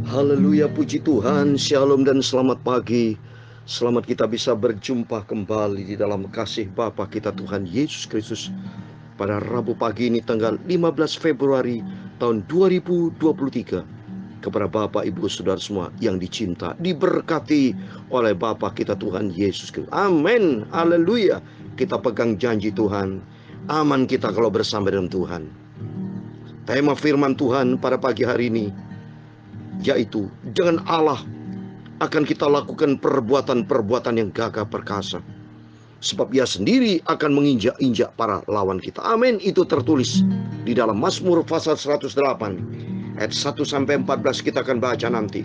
Haleluya, puji Tuhan, shalom dan selamat pagi. Selamat kita bisa berjumpa kembali di dalam kasih Bapa kita Tuhan Yesus Kristus pada Rabu pagi ini tanggal 15 Februari tahun 2023. Kepada Bapak, Ibu, Saudara semua yang dicinta, diberkati oleh Bapa kita Tuhan Yesus Kristus. Amin, haleluya. Kita pegang janji Tuhan, aman kita kalau bersama dengan Tuhan. Tema firman Tuhan pada pagi hari ini yaitu dengan Allah akan kita lakukan perbuatan-perbuatan yang gagah perkasa, sebab Ia sendiri akan menginjak-injak para lawan kita. Amin. Itu tertulis di dalam Mazmur pasal 108 ayat 1-14. Kita akan baca nanti.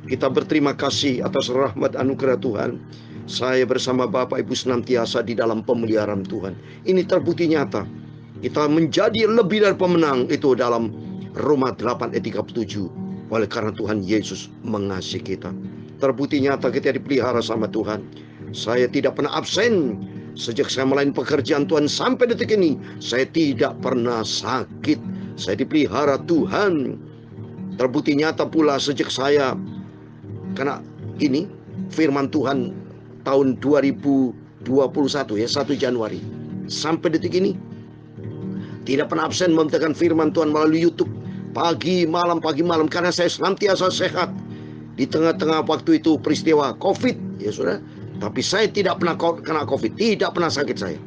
Kita berterima kasih atas rahmat anugerah Tuhan. Saya bersama Bapak Ibu senantiasa di dalam pemeliharaan Tuhan. Ini terbukti nyata. Kita menjadi lebih dari pemenang itu dalam Roma 8 ayat 37. Oleh karena Tuhan Yesus mengasihi kita. Terbukti nyata kita dipelihara sama Tuhan. Saya tidak pernah absen. Sejak saya melayani pekerjaan Tuhan sampai detik ini, saya tidak pernah sakit. Saya dipelihara Tuhan. Terbukti nyata pula sejak saya, karena ini firman Tuhan tahun 2021 ya, 1 Januari sampai detik ini tidak pernah absen memberikan firman Tuhan melalui YouTube pagi malam karena saya senantiasa sehat di tengah-tengah waktu itu peristiwa COVID ya saudara. Tapi saya tidak pernah kena COVID, tidak pernah sakit saya,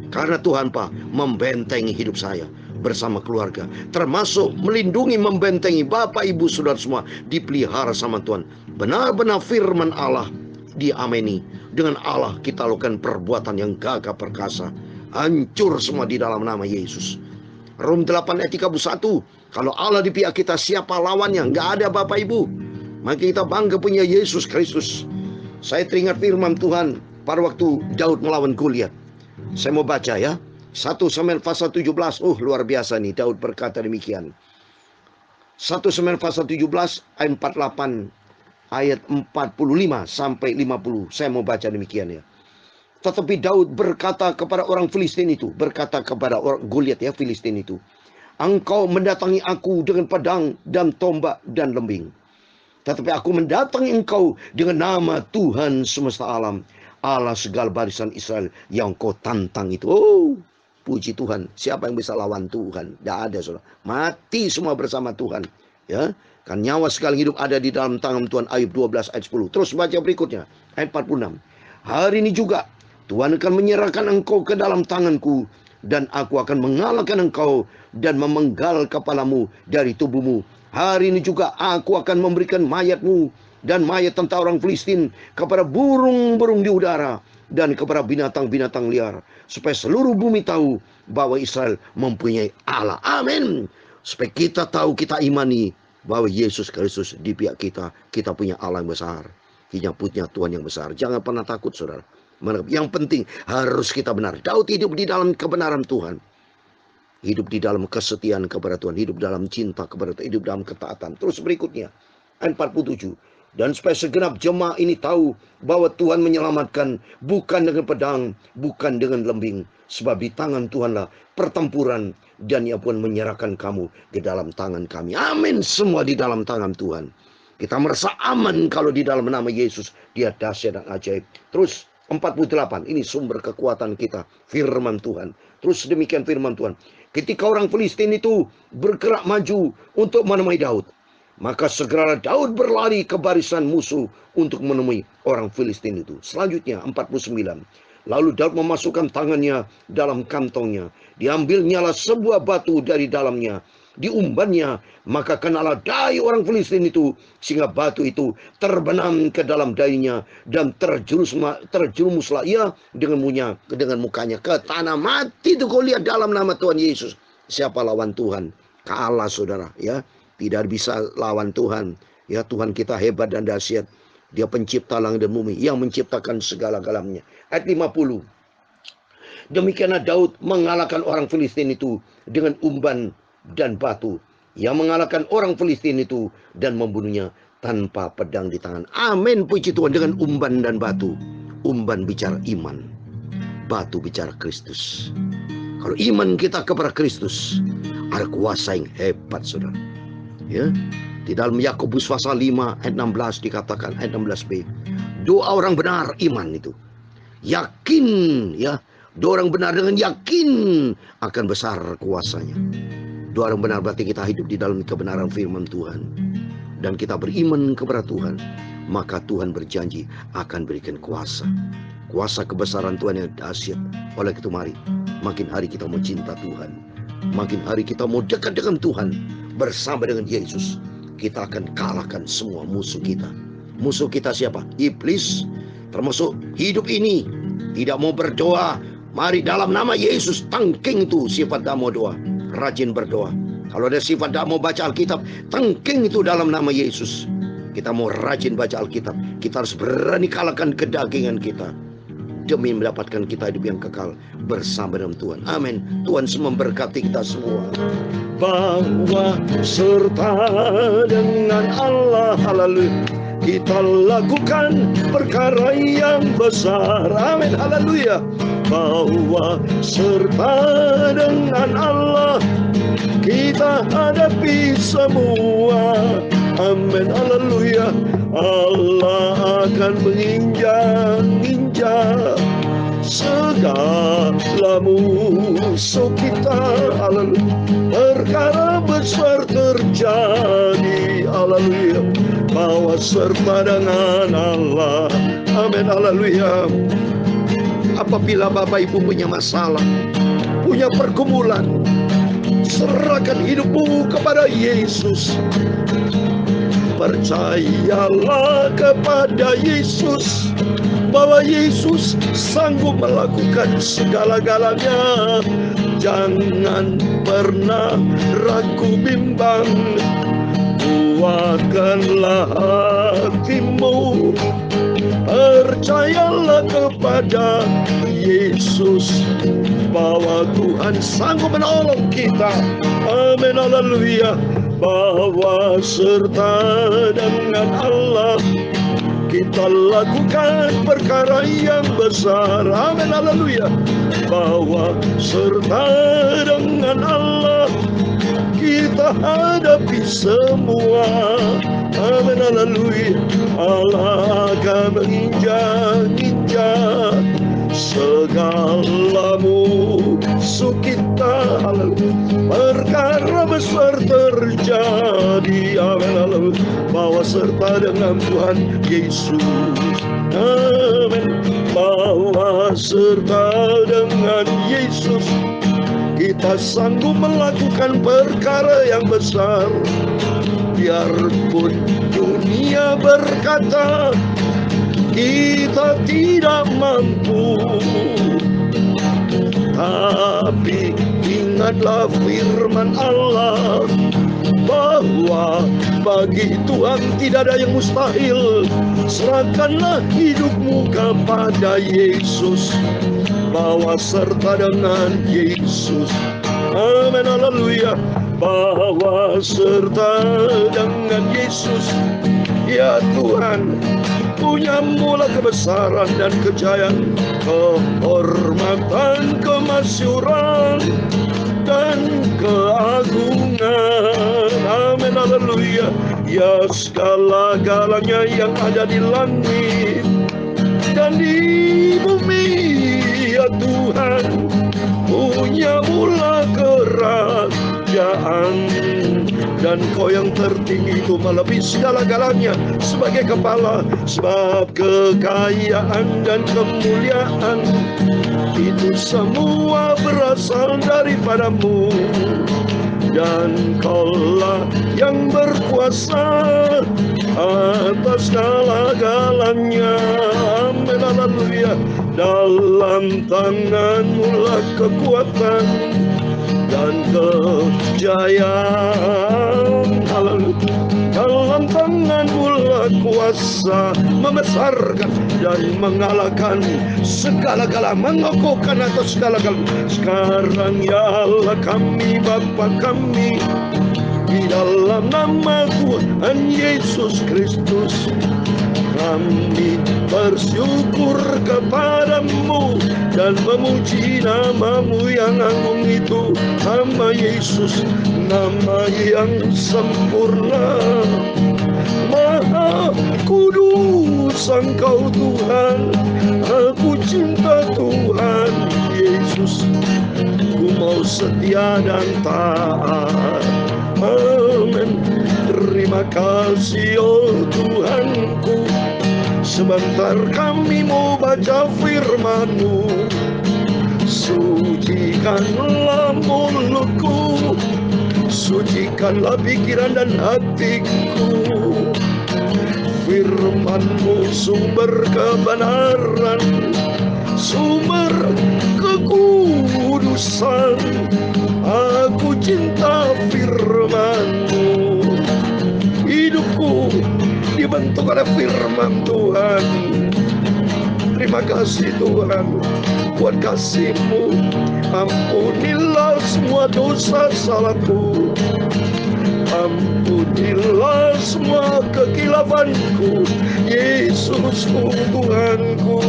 karena Tuhan Pak membentengi hidup saya bersama keluarga, termasuk melindungi, membentengi Bapak Ibu Saudara semua, dipelihara sama Tuhan. Benar-benar firman Allah diameni. Dengan Allah kita lakukan perbuatan yang gagah perkasa, hancur semua di dalam nama Yesus. Rom 8 ayat 31. Kalau Allah di pihak kita, siapa lawannya? Nggak ada Bapak Ibu. Maka kita bangga punya Yesus Kristus. Saya teringat firman Tuhan pada waktu Daud melawan Goliat. Saya mau baca ya. 1 Samuel pasal 17. Luar biasa nih, Daud berkata demikian. 1 Samuel pasal 17 ayat 48 ayat 45 sampai 50. Saya mau baca demikian ya. Tetapi Daud berkata kepada orang Filistin itu, berkata kepada orang Goliat ya, Filistin itu, engkau mendatangi aku dengan pedang dan tombak dan lembing, tetapi aku mendatangi engkau dengan nama Tuhan semesta alam, Allah segala barisan Israel yang kau tantang itu. Puji Tuhan. Siapa yang bisa lawan Tuhan? Tidak ada, saudara. Mati semua bersama Tuhan. Ya, kan nyawa sekali hidup ada di dalam tangan Tuhan. Ayub 12 ayat 10. Terus baca berikutnya ayat 46. Hari ini juga Tuhan akan menyerahkan engkau ke dalam tanganku, dan aku akan mengalahkan engkau dan memenggal kepalamu dari tubuhmu. Hari ini juga aku akan memberikan mayatmu dan mayat tentara orang Filistin kepada burung-burung di udara dan kepada binatang-binatang liar, supaya seluruh bumi tahu bahwa Israel mempunyai Allah. Amin. Supaya kita tahu, kita imani bahwa Yesus Kristus di pihak kita. Kita punya Allah yang besar. Kita punya Tuhan yang besar. Jangan pernah takut, saudara. Yang penting harus kita benar. Daud hidup di dalam kebenaran Tuhan, hidup di dalam kesetiaan kepada Tuhan, hidup dalam cinta kepada Tuhan, hidup dalam ketaatan. Terus berikutnya ayat 47. Dan supaya segenap jemaah ini tahu bahwa Tuhan menyelamatkan bukan dengan pedang, bukan dengan lembing, sebab di tangan Tuhanlah pertempuran, dan Ia pun menyerahkan kamu ke dalam tangan kami. Amin. Semua di dalam tangan Tuhan. Kita merasa aman kalau di dalam nama Yesus. Dia dahsyat dan ajaib. Terus 48. Ini sumber kekuatan kita, firman Tuhan. Terus demikian firman Tuhan. Ketika orang Filistin itu bergerak maju untuk menemui Daud, maka segera Daud berlari ke barisan musuh untuk menemui orang Filistin itu. Selanjutnya 49. Lalu Daud memasukkan tangannya dalam kantongnya. Diambilnyalah sebuah batu dari dalamnya, diumbannya, maka kenalah dahi orang Filistin itu, sehingga batu itu terbenam ke dalam dahinya, dan terjerumuslah ia dengan mukanya ke tanah. Mati itu kau lihat dalam nama Tuhan Yesus. Siapa lawan Tuhan? Kalah, saudara ya. Tidak bisa lawan Tuhan ya. Tuhan kita hebat dan dahsyat. Dia pencipta langit dan bumi, yang menciptakan segala-galanya. Ayat 50. Demikianlah Daud mengalahkan orang Filistin itu dengan umban dan batu. Yang mengalahkan orang Filistin itu dan membunuhnya tanpa pedang di tangan. Amin, puji Tuhan. Dengan umban dan batu. Umban bicara iman, batu bicara Kristus. Kalau iman kita kepada Kristus, ada kuasa yang hebat, saudara. Ya, Di dalam Yakobus pasal 5 ayat 16 dikatakan, ayat 16b, doa orang benar iman itu. Yakin, ya. Doa orang benar dengan yakin akan besar kuasanya. Doa orang benar berarti kita hidup di dalam kebenaran firman Tuhan. Dan kita beriman kepada Tuhan. Maka Tuhan berjanji akan berikan kuasa. Kuasa kebesaran Tuhan yang dahsyat. Oleh itu mari, makin hari kita mau cinta Tuhan. Makin hari kita mau dekat dengan Tuhan. Bersama dengan Yesus, kita akan kalahkan semua musuh kita. Musuh kita siapa? Iblis. Termasuk hidup ini tidak mau berdoa. Mari dalam nama Yesus, tangking itu sifat tak mau doa. Rajin berdoa. Kalau ada sifat tak mau baca Alkitab, tangking itu dalam nama Yesus. Kita mau rajin baca Alkitab. Kita harus berani kalahkan kedagingan kita, demi mendapatkan kita hidup yang kekal bersama dengan Tuhan. Amin. Tuhan memberkati kita semua. Bahwa serta dengan Allah, haleluya, kita lakukan perkara yang besar. Amin, haleluya. Bahwa serta dengan Allah, kita hadapi semua. Amin, haleluya. Allah akan menginjak-injak segala musuh kita. Haleluya. Perkara besar terjadi. Haleluya. Bahwa serta dengan Allah. Amin, haleluya. Apabila Bapak Ibu punya masalah, punya pergumulan, serahkan hidupmu kepada Yesus. Percayalah kepada Yesus, bahwa Yesus sanggup melakukan segala-galanya. Jangan pernah ragu bimbang. Kuatkanlah hatimu. Percayalah kepada Yesus, bahwa Tuhan sanggup menolong kita. Amin, haleluya. Bahwa serta dengan Allah, kita lakukan perkara yang besar. Amin, haleluya. Bahwa serta dengan Allah, kita hadapi semua. Amin, haleluya. Allah akan menginjak-injak segala musuh kita. Haleluya. Perkara besar terjadi. Amin, haleluya. Bahwa serta dengan Tuhan Yesus. Amin. Bahwa serta dengan Yesus, kita sanggup melakukan perkara yang besar. Biarpun dunia berkata kita tidak mampu, tapi ingatlah firman Allah, bahwa bagi Tuhan tidak ada yang mustahil. Serahkanlah hidupmu kepada Yesus, bahwa serta dengan Yesus. Amin, haleluya. Bahwa serta dengan Yesus. Ya Tuhan, punya mula kebesaran dan kejayaan, kehormatan, kemasyuran, dan keagungan. Amin, haleluya. Ya segala-galanya yang ada di langit dan di bumi, ya Tuhan, punya mula kerajaan. Dan Kau yang tertinggi itu melebihi segala-galanya sebagai kepala. Sebab kekayaan dan kemuliaan itu semua berasal daripada-Mu, dan Kaulah yang berkuasa atas segala-galanya. Amin, haleluya. Dalam tangan-Mu lah kekuatan dan kejayaan. Haleluya. Dalam tangan-Mu lah kuasa membesarkan dan mengalahkan segala-gala, mengokohkan atas segala-gala. Sekarang ya Allah kami, Bapa kami, di dalam nama Tuhan Yesus Kristus, kami bersyukur kepada-Mu dan memuji nama-Mu yang agung itu. Nama Yesus nama yang sempurna, Maha Kudus Engkau Tuhan. Aku cinta Tuhan Yesus, ku mau setia dan taat. Amin. Terima kasih oh Tuhanku, sebentar kami mau baca firman-Mu. Sucikanlah mulutku, sucikanlah pikiran dan hatiku. Firman-Mu sumber kebenaran, sumber kekudusan. Aku cinta firman-Mu. Hidupku dibentuk oleh firman Tuhan. Terima kasih Tuhan buat kasih-Mu. Ampunilah semua dosa salahku, ampunilah semua kekilafanku, Yesusku Tuhanku.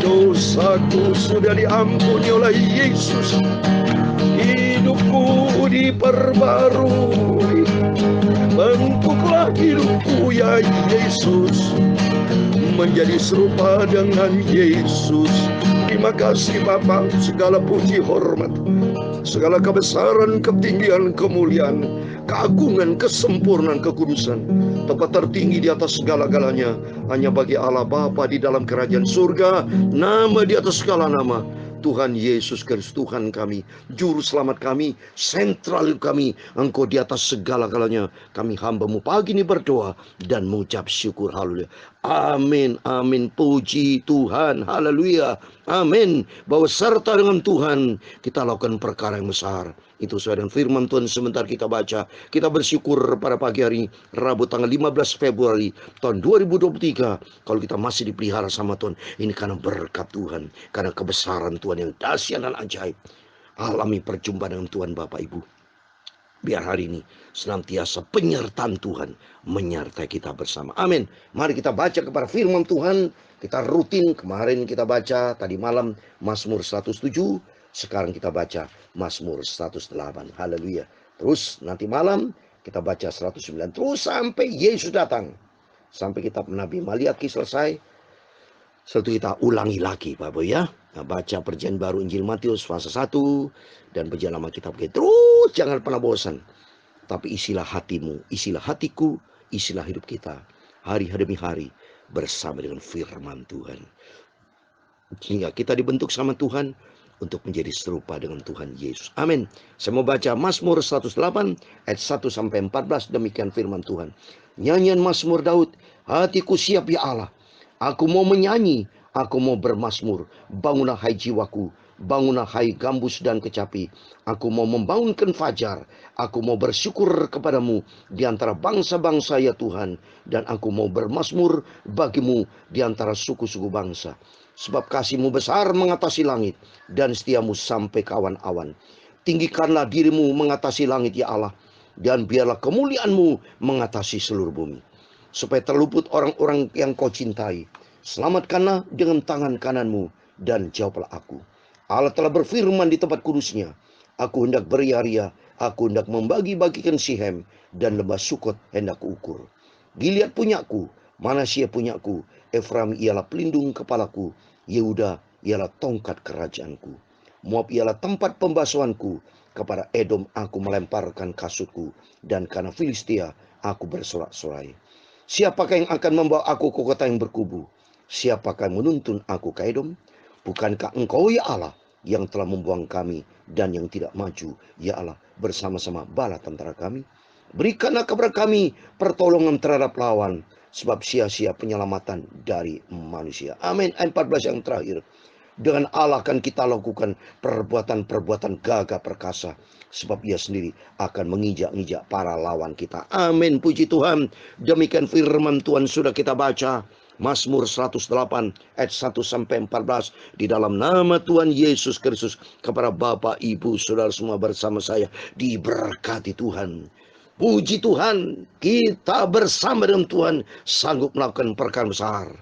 Dosaku sudah diampuni oleh Yesus, hidupku diperbarui. Bentuklah hidupku ya Yesus, menjadi serupa dengan Yesus. Terima kasih Bapa, segala puji hormat, segala kebesaran, ketinggian, kemuliaan, keagungan, kesempurnaan, kekudusan, tempat tertinggi di atas segala-galanya hanya bagi Allah Bapa di dalam kerajaan surga. Nama di atas segala nama, Tuhan Yesus Kristus, Tuhan kami, Juru Selamat kami, sentral kami. Engkau di atas segala-galanya. Kami hamba-Mu pagi ini berdoa dan mengucap syukur. Haleluya. Amin, amin. Puji Tuhan. Haleluya. Amin. Bahwa serta dengan Tuhan kita lakukan perkara yang besar. Itu sesuai dengan firman Tuhan. Sebentar kita baca. Kita bersyukur pada pagi hari Rabu tanggal 15 Februari tahun 2023. Kalau kita masih dipelihara sama Tuhan, ini karena berkat Tuhan, karena kebesaran Tuhan yang dahsyat dan ajaib. Alami perjumpaan dengan Tuhan Bapak Ibu. Biar hari ini senantiasa penyertaan Tuhan menyertai kita bersama. Amin. Mari kita baca kepada firman Tuhan. Kita rutin, kemarin kita baca tadi malam Mazmur 107. Sekarang kita baca Mazmur 108. Haleluya. Terus nanti malam kita baca 109. Terus sampai Yesus datang. Sampai kitab Nabi Maliaki selesai. Setelah kita ulangi lagi Bapak ya. Nah, baca perjanjian baru Injil Matius fase 1 dan perjanjian lama kitab. Terus jangan pernah bosan. Tapi isilah hatimu, isilah hatiku, isilah hidup kita hari demi hari bersama dengan firman Tuhan. Sehingga kita dibentuk sama Tuhan untuk menjadi serupa dengan Tuhan Yesus. Amin. Saya mau baca Mazmur 108 ayat 1 sampai 14. Demikian firman Tuhan. Nyanyian Mazmur Daud. Hatiku siap ya Allah. Aku mau menyanyi, aku mau bermazmur. Bangunlah hai jiwaku, bangunlah hai gambus dan kecapi. Aku mau membangunkan fajar. Aku mau bersyukur kepadamu di antara bangsa-bangsa ya Tuhan. Dan aku mau bermazmur bagimu di antara suku-suku bangsa. Sebab kasih-Mu besar mengatasi langit, dan setiamu sampai ke awan-awan. Tinggikanlah dirimu mengatasi langit ya Allah, dan biarlah kemuliaan-Mu mengatasi seluruh bumi. Supaya terluput orang-orang yang Kau cintai. Selamatkanlah dengan tangan kanan-Mu, dan jawablah aku. Allah telah berfirman di tempat kudus-Nya. Aku hendak beria-ria, aku hendak membagi-bagikan Sihem, dan lembah Sukot hendak kuukur. Gilead punyaku, Manasya punyaku, Efraim ialah pelindung kepalaku, Yehuda ialah tongkat kerajaanku. Moab ialah tempat pembasuhanku, kepada Edom aku melemparkan kasutku, dan karena Filistia aku bersorak-sorai. Siapakah yang akan membawa aku ke kota yang berkubu? Siapakah yang menuntun aku ke Edom? Bukankah Engkau ya Allah yang telah membuang kami dan yang tidak maju, ya Allah, bersama-sama bala tentara kami? Berikanlah kepada kami pertolongan terhadap lawan, sebab sia-sia penyelamatan dari manusia. Amin. Ayat 14 yang terakhir. Dengan Allah akan kita lakukan perbuatan-perbuatan gagah perkasa, sebab Ia sendiri akan menginjak-injak para lawan kita. Amin. Puji Tuhan. Demikian firman Tuhan sudah kita baca. Mazmur 108 ayat 1 sampai 14. Di dalam nama Tuhan Yesus Kristus, kepada Bapak, Ibu, Saudara semua bersama saya diberkati Tuhan. Puji Tuhan, kita bersama dengan Tuhan sanggup melakukan perkara besar.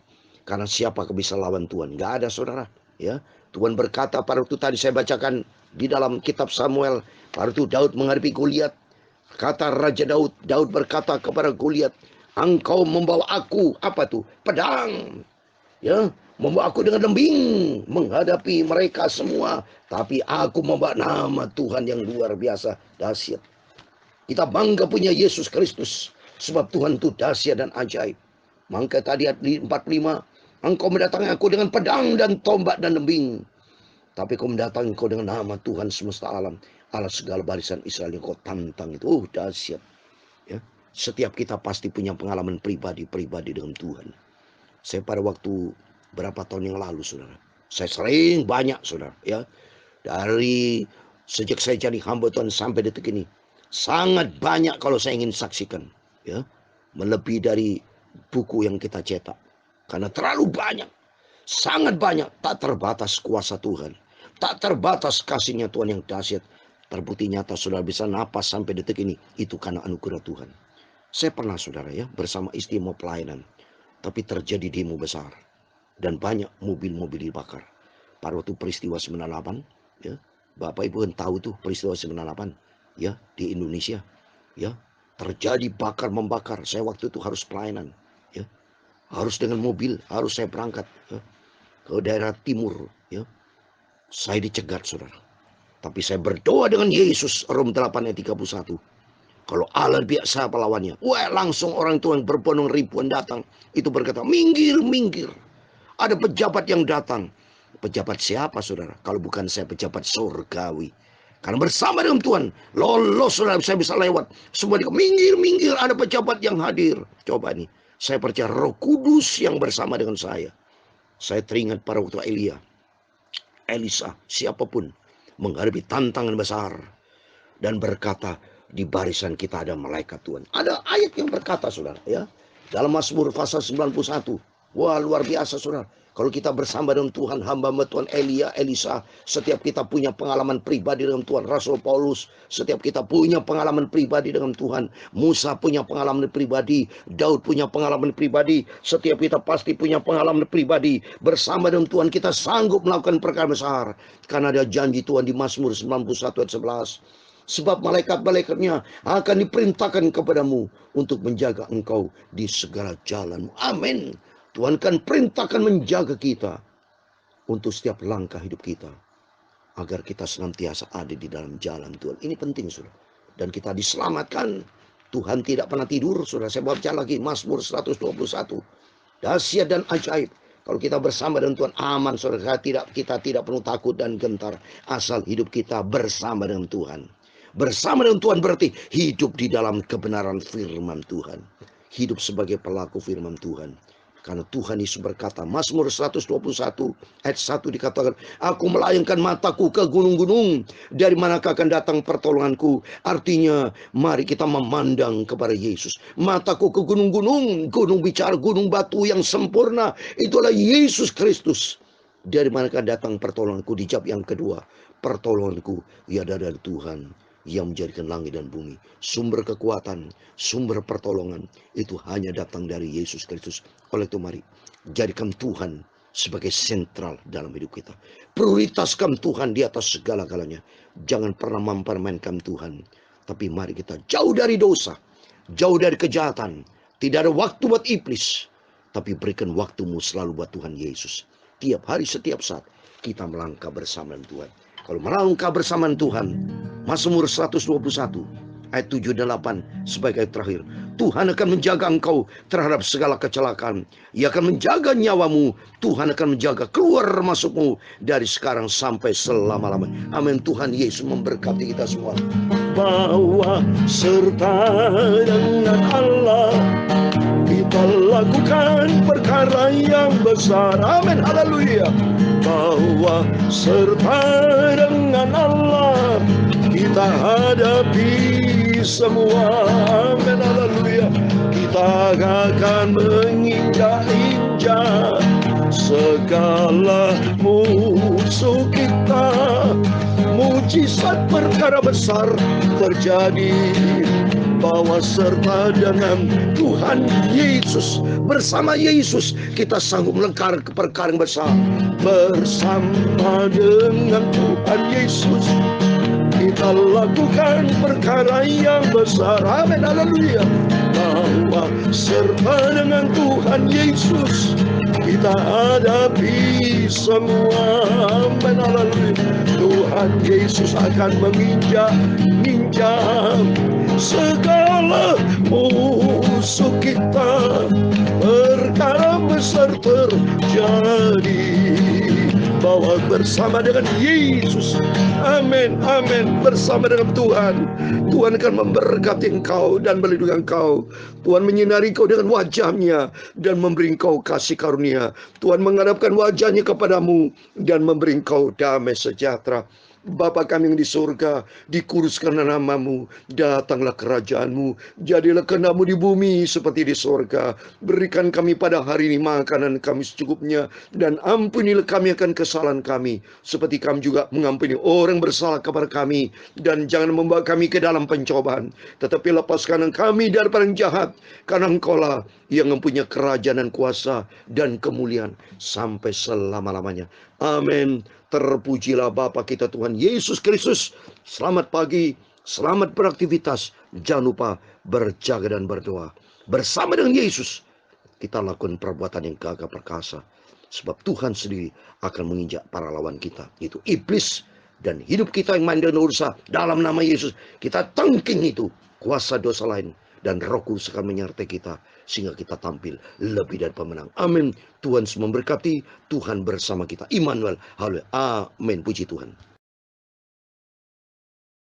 Karena siapa bisa lawan Tuhan? Gak ada saudara. Ya, Tuhan berkata pada waktu tadi saya bacakan Di dalam kitab Samuel, pada itu Daud menghadapi Goliat. Kata Raja Daud, Daud berkata kepada Goliat, engkau membawa aku, apa tuh? Pedang. Ya, membawa aku dengan lembing menghadapi mereka semua. Tapi aku membawa nama Tuhan yang luar biasa, dahsyat. Kita bangga punya Yesus Kristus. Sebab Tuhan itu dahsyat dan ajaib. Maka tadi di 45, engkau mendatangi aku dengan pedang dan tombak dan lembing. Tapi kau mendatangi engkau dengan nama Tuhan semesta alam, Allah segala barisan Israel yang kau tantang itu. Dahsyat. Ya. Setiap kita pasti punya pengalaman pribadi dengan Tuhan. Saya pada waktu berapa tahun yang lalu, saudara, saya sering banyak, saudara, ya, dari sejak saya jadi hamba Tuhan sampai detik ini, sangat banyak kalau saya ingin saksikan, ya, melebihi dari buku yang kita cetak, karena terlalu banyak, sangat banyak, tak terbatas kuasa Tuhan, tak terbatas kasihnya Tuhan yang dahsyat. Terbukti nyata saudara bisa napas sampai detik ini, itu karena anugerah Tuhan. Saya pernah, saudara, ya, bersama istri mau pelayanan, tapi terjadi demo besar dan banyak mobil-mobil dibakar. Pada waktu peristiwa 98, ya, Bapak Ibu kan tahu tuh peristiwa 98, ya, di Indonesia, ya, terjadi bakar membakar. Saya waktu itu harus pelayanan, ya, harus dengan mobil, harus saya berangkat, ya, ke daerah timur, ya. Saya dicegat, saudara. Tapi saya berdoa dengan Yesus, Rom 8 ayat 31. Kalau Allah biasa lawannya, wah, langsung orang tua yang berbondong ribuan datang. Itu berkata, minggir, minggir. Ada pejabat yang datang. Pejabat siapa, saudara? Kalau bukan saya, pejabat surgawi. Karena bersama dengan Tuhan, lolos, saudara, saya bisa lewat. Semua minggir, minggir, ada pejabat yang hadir. Coba nih, saya percaya Roh Kudus yang bersama dengan saya. Saya teringat pada waktu Elisa, siapapun, menghadapi tantangan besar. Dan berkata, di barisan kita ada malaikat Tuhan. Ada ayat yang berkata, saudara, ya, dalam Mazmur pasal 91. Wah, luar biasa, saudara. Kalau kita bersama dengan Tuhan, hamba Tuhan Elisa, setiap kita punya pengalaman pribadi dengan Tuhan. Rasul Paulus, setiap kita punya pengalaman pribadi dengan Tuhan. Musa punya pengalaman pribadi, Daud punya pengalaman pribadi. Setiap kita pasti punya pengalaman pribadi. Bersama dengan Tuhan kita sanggup melakukan perkara besar. Karena ada janji Tuhan di Mazmur 91 ayat 11. Sebab malaikat-malaikatnya akan diperintahkan kepadamu untuk menjaga engkau di segala jalanmu. Amin. Tuhan kan perintahkan menjaga kita untuk setiap langkah hidup kita, agar kita senantiasa ada di dalam jalan Tuhan. Ini penting, saudara. Dan kita diselamatkan. Tuhan tidak pernah tidur, saudara. Saya baca lagi Mazmur 121. Dahsyat dan ajaib. Kalau kita bersama dengan Tuhan, aman, saudara. Kita tidak perlu takut dan gentar. Asal hidup kita bersama dengan Tuhan. Bersama dengan Tuhan berarti hidup di dalam kebenaran firman Tuhan. Hidup sebagai pelaku firman Tuhan. Karena Tuhan Yesus berkata, Mazmur 121 ayat 1 dikatakan, aku melayangkan mataku ke gunung-gunung, dari manakah akan datang pertolonganku. Artinya, mari kita memandang kepada Yesus. Mataku ke gunung-gunung, gunung bicara, gunung batu yang sempurna, itulah Yesus Kristus. Dari manakah datang pertolonganku? Dijawab yang kedua, pertolonganku ia dari Tuhan yang menjadikan langit dan bumi. Sumber kekuatan, sumber pertolongan itu hanya datang dari Yesus Kristus. Oleh itu mari jadikan Tuhan sebagai sentral dalam hidup kita. Prioritaskan Tuhan di atas segala-galanya. Jangan pernah mempermainkan Tuhan. Tapi mari kita jauh dari dosa, jauh dari kejahatan. Tidak ada waktu buat iblis, tapi berikan waktumu selalu buat Tuhan Yesus. Tiap hari, setiap saat kita melangkah bersama dengan Tuhan. Kalau melangkah bersama Tuhan, Mazmur 121 ayat 7 dan 8 sebagai terakhir. Tuhan akan menjaga engkau terhadap segala kecelakaan. Ia akan menjaga nyawamu. Tuhan akan menjaga keluar masukmu dari sekarang sampai selama-lamanya. Amin. Tuhan Yesus memberkati kita semua. Bahwa serta dengan Allah kita lakukan perkara yang besar. Amin. Haleluya. Bahwa serta dengan Allah kita hadapi semua. Amin. Haleluya. Kita akan menginjak-injak segala musuh kita. Mujizat perkara besar terjadi Bahwa serta dengan Tuhan Yesus, bersama Yesus kita sanggup melangkah ke perkara yang besar. Bersama dengan Tuhan Yesus kita lakukan perkara yang besar. Amin, haleluya. Bahwa serta dengan Tuhan Yesus kita hadapi semua. Amin, haleluya. Tuhan Yesus akan menginjak segala musuh kita. Perkara besar terjadi bahwa bersama dengan Yesus. Amin, amin. Bersama dengan Tuhan, Tuhan akan memberkati engkau dan melindungi engkau. Tuhan menyinari engkau dengan wajahnya dan memberi engkau kasih karunia. Tuhan menghadapkan wajahnya kepadamu dan memberi engkau damai sejahtera. Bapa kami yang di surga, dikuduskanlah namamu, datanglah kerajaanmu, jadilah kehendakmu di bumi seperti di surga. Berikan kami pada hari ini makanan kami secukupnya, dan ampunilah kami akan kesalahan kami, seperti kami juga mengampuni orang bersalah kepada kami. Dan jangan membawa kami ke dalam pencobaan, tetapi lepaskan kami daripada yang jahat, karena engkaulah yang mempunyai kerajaan dan kuasa dan kemuliaan sampai selama-lamanya. Amin. Terpujilah Bapa kita Tuhan Yesus Kristus. Selamat pagi, selamat beraktivitas. Jangan lupa berjaga dan berdoa. Bersama dengan Yesus kita lakukan perbuatan yang gagah perkasa. Sebab Tuhan sendiri akan menginjak para lawan kita, yaitu iblis dan hidup kita yang main dan urusan. Dalam nama Yesus kita tangking itu kuasa dosa lain, dan Roh Kudus akan menyertai kita sehingga kita tampil lebih dari pemenang. Amin. Tuhan memberkati, Tuhan bersama kita. Immanuel. Haleluya. Amin. Puji Tuhan.